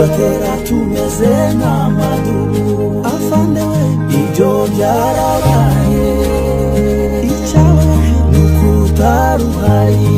tugatera tumeze nk'amadubu afande we ibyo byarabaye icyabaye ni ukutaruhari.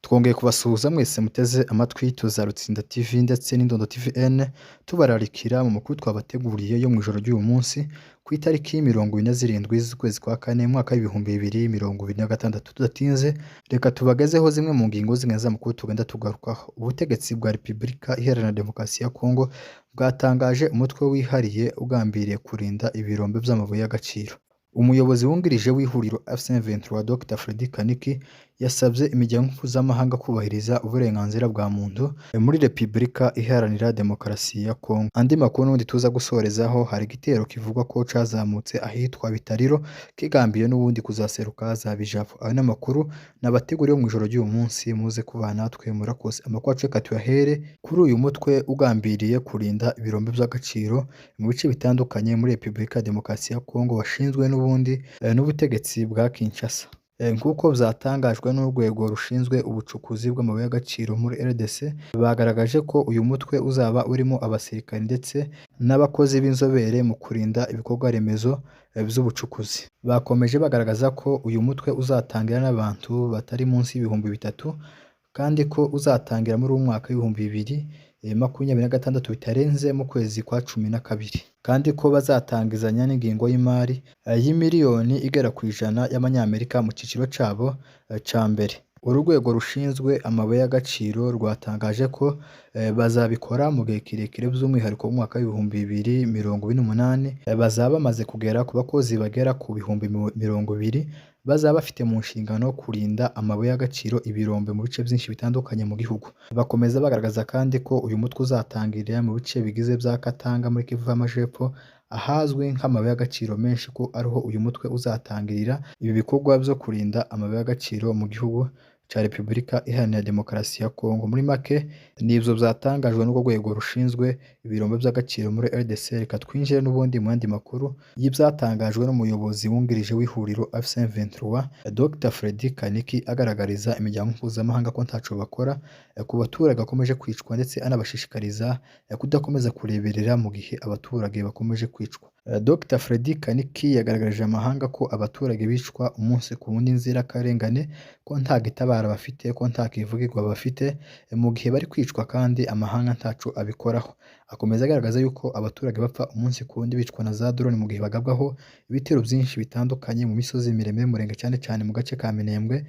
Twongeye kubasuhuza mwese muteze amatwi tuza Rutsinda TV ndetse n'Indondo TVN tubararikira mu makuru twabateguriye yo mu ijoro ry'uyu munsi ku itariki 27 z'ukwezi kwa kane mwaka w'ibihumbi 2026. Tudatinze reka tubagezeho zimwe mu ngingo z'ingenzi z'amakuru tugenda tugarukaho. Ubutegetsi bwa Repubulika Iharanira Demokarasi ya Kongo bwatangaje umutwe wihariye ugambiriye kurinda ibirombe by'amabuye y'agaciro. Umuyobozi wungirije w'ihuriro F23 Dr Freddy Kaniki yasabye imiryango mpuzamahanga kubahiriza uburenganzira bwa muntu muri Repubulika Iharanira Demokarasi ya Kongo. Andi makuru n'ubundi tuza gusorezaho, hari igitero kivugwa ko cazamutse ahitwa Bitariro kigambiye n'ubundi kuzaseruka za Bijavu. Ayo n'amakuru nabateguriye mu ijoro ry'uyu munsi, muze kubana natwe murakoze. Amakuru aceka tuyahere kuri uyu mutwe ugambiriye kurinda ibirombe by'agaciro mu bice bitandukanye muri Repubulika Demokarasi ya Kongo washinzwe n'ubundi n'ubutegetsi bwa Kinshasa. Nk'uko byatangajwe n'urwego rushinzwe ubucukuzi bw'amabuye y'agaciro muri RDC, bagaragaje ko uyu mutwe uzaba urimo abasirikari ndetse n'abakozi b'inzobere mu kurinda ibikorwa remezo by'ubucukuzi. Bakomeje bagaragaza ko uyu mutwe uzatangira n'abantu batari munsi y'ibihumbi 3 kandi ko uzatangira muri umwaka w'ibihumbi 2026 bitarenze mu kwezi kwa 12, kandi ko bazatangizanya n'ingingo y'imari y'imiliyoni igera ku 100 y'amanyamerika mu cyiciro cabo ca mbere. Urwego rushinzwe amabuye y'agaciro rwatangaje ko bazabikora mu gihe kirekire, by'umwihariko mu mwaka w'ibihumbi 2028 bazaba bamaze kugera ku bakozi bagera ku bihumbi 20 bazaba bafite mu nshingano kurinda amabuye y'agaciro ibirombe mu bice byinshi bitandukanye mu gihugu. Bakomeza bagaragaza kandi ko uyu mutwe uzatangirira mu bice bigize bya Katanga muri Kivu y'Amajepfo, ahazwi nk'amabuye y'agaciro menshi, ko ariho uyu mutwe uzatangirira ibi bikorwa byo kurinda amabuye y'agaciro mu gihugu ca Repubulika Iharanira Demokarasi ya Kongo. Muri make nivyo byatangajwe n'urwo rwego rushinzwe ibirombe by'agaciro muri RDC. Reka twinjire n'ubundi mu yandi makuru y'ibyatangajwe n'umuyobozi wungirije w'ihuriro F23 Dr Freddy Kaniki, agaragariza imiryango mpuzamahanga ko ntaco bakora ku baturage bakomeje kwicwa, ndetse anabashishikariza kudakomeza kureberera mu gihe abaturage bakomeje kwicwa. Dr Freddy Kaniki yagaragarije amahanga ko abaturage bicwa umunsi ku wundi nzirakarengane, ko nta gitabara bafite, ko nta kivugirwa bafite mu gihe bari kwicwa, kandi amahanga ntaco abikoraho. Akomeza agaragaza yuko abaturage bapfa umunsi ku wundi bicwa na za drone mu gihe bagabwaho ibitero byinshi bitandukanye mu misozi miremire murenge, cyane cyane mu gace ka Minembwe,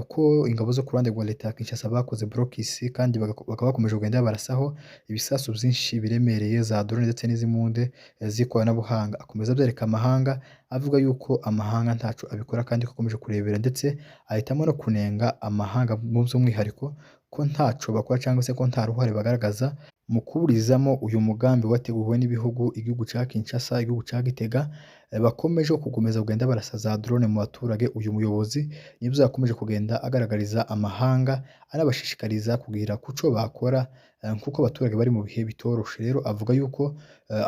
ko ingabo zo ku ruhande rwa leta ya Kinshasa bakoze blokisi, kandi bakaba bakomeje kugenda barasaho ibisasu byinshi biremereye za drone ndetse n'izimunde z'ikoranabuhanga. Akomeza abyereka amahanga avuga yuko amahanga ntaco abikora, kandi ko akomeje kurebera, ndetse ahitamo no kunenga amahanga mu by'umwihariko ko ntaco bakora cyangwa se ko nta ruhare bagaragaza mu kuburizamo uyu mugambi wateguwe n'ibihugu, igihugu ca Kinshasa, igihugu ca Gitega, bakomeje kugomeza kugenda barasaza drone mu baturage. Uyu muyobozi nibyo yakomeje kugenda agaragariza amahanga, anabashishikariza kugira kuco bakora kuko abaturage bari mu bihe bitoroshe. Rero avuga yuko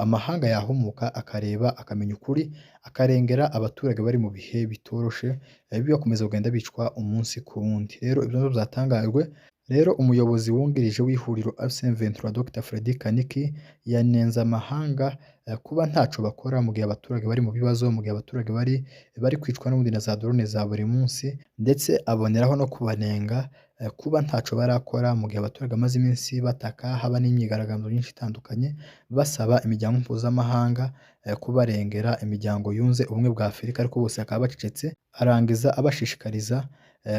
amahanga yahumuka akareba akamenya ukuri, akarengera abaturage bari mu bihe bitoroshe, bibakomeza kugenda bicwa umunsi ku wundi. Rero ibyo byatangajwe. Rero umuyobozi wungirije w'ihuriro F23 Dr Freddy Kaniki yanenze amahanga kuba ntaco bakora mu gihe abaturage bari mu bibazo, mu gihe abaturage bari kwicwa n'ubundi na za drone za buri munsi, ndetse aboneraho no kubanenga kuba ntaco barakora mu gihe abaturage amaze iminsi bataka, haba n'imyigaragambyo myinshi itandukanye basaba imiryango mpuzamahanga kubarengera, imiryango yunze ubumwe bwa Afurika, ariko bose bakaba bacecetse. Arangiza abashishikariza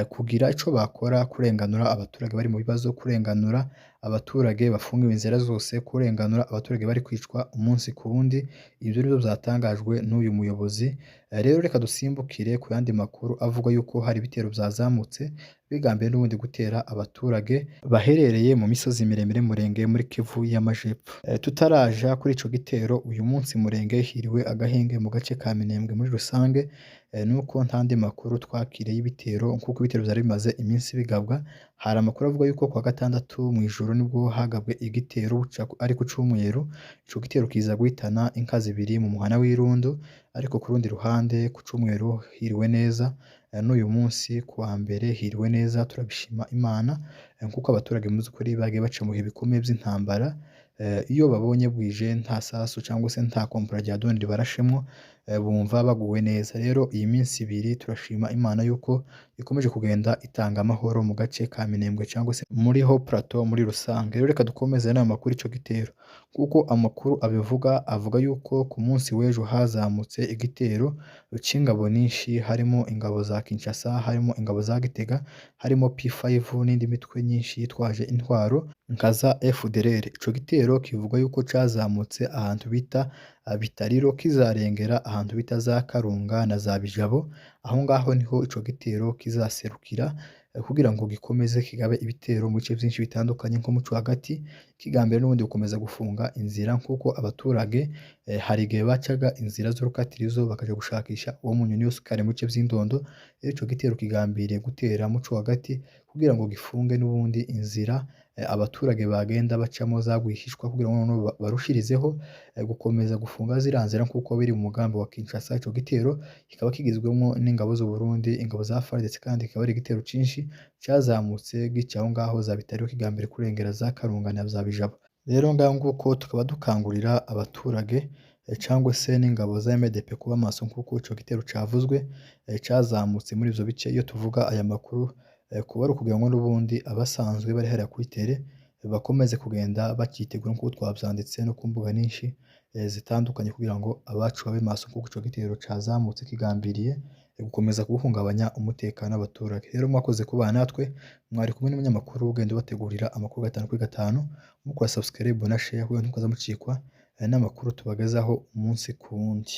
kugira ico bakora, kurenganura abaturage bari mu bibazo, kurenganura abaturage bafungiwe inzira zose, kurenganura abaturage bari kwicwa umunsi ku wundi. Ibyo nibyo byatangajwe n'uyu muyobozi. Rero reka dusimbukire ku yandi makuru avuga yuko hari ibitero byazamutse bigambiye n'ubundi gutera abaturage baherereye mu misozi miremire murenge muri Kivu y'Amajepfo. Tutaraja kuri ico gitero, uyu munsi murenge hiriwe agahenge mu gace ka Minembwe muri rusange, nuko ntandi makuru twakiriye y'ibitero, kuko ibitero byari bimaze iminsi bigabwa. Hari amakuru avuga yuko kwa gatandatu mu ijoro nibwo hagabwe igitero ari ku Cyumweru. Ico gitero kiza guhitana inka zibiri mu muhana w'Irundu, ariko ku rundi ruhande ku Cyumweru hiriwe neza, n'uyu munsi ku wa mbere hiriwe neza. Turabishima Imana kuko abaturage mu by'ukuri bagiye baca mu bihe bikomeye by'intambara, iyo babonye bwije nta sasu cyangwa se nta kompara rya drone ribarashemwo bumva baguwe neza. Rero iyi minsi ibiri turashima Imana yuko ikomeje kugenda itanga amahoro mu gace ka Minembwe cyangwa se muri Haut Plateau muri rusange. Rero reka dukomeze n'aya makuru ico gitero, kuko amakuru abivuga avuga yuko ku munsi w'ejo hazamutse igitero c'ingabo nyinshi, harimo ingabo za Kinshasa, harimo ingabo za Gitega, harimo P5 n'indi mitwe nyinshi yitwaje intwaro nka za FDLR. Ico gitero kivuga yuko cazamutse ahantu bita Bitariro kizarengera ahantu bita za Karunga na za Bijabo. Aho ngaho niho ico gitero kizaserukira kugira ngo gikomeze kigabe ibitero mu bice byinshi bitandukanye nko muco hagati, kigambira n'ubundi gukomeza gufunga inzira kuko abaturage hari igihe bacaga inzira z'urukatirizo bakaja gushakisha uwo munyoni wose kare mu bice vy'indondo. Ico gitero kigambiriye gutera muco hagati kugira ngo gifunge n'ubundi inzira abaturage bagenda bacamo zagwihishwa kugira ngo noneho barushirizeho gukomeza gufunga ziriya nzira nk'uko biri mu mugambi wa Kinshasa. Ico gitero kikaba kigizwemwo n'ingabo z'u Burundi, ingabo za FARDC, kandi kikaba ari igitero cinshi cazamutse gica aho ngaho za Bitariro kigambiriye kurengera za Karunga na za Bijabo. Rero ngaho nguko tukaba dukangurira abaturage cangwa se n'ingabo za MDP kuba maso kuko ico gitero cavuzwe cazamutse muri ivyo bice. Iyo tuvuga aya makuru kuba ari ukugira ngo n'ubundi abasanzwe bari hariya kuri tere bakomeze kugenda bakitegura nk'uko twavyanditse no ku mbuga nyinshi zitandukanye kugira ngo abacu babe maso kuko ico gitero cazamutse kigambiriye gukomeza guhungabanya umutekano w'abaturage. Rero mwakoze kubana natwe, mwari kumwe n'umunyamakuru ugenda ubategurira amakuru 5/5, mukora subscribe na share kugira ngo ntukaza mucikwa n'amakuru tubagezaho umunsi ku wundi.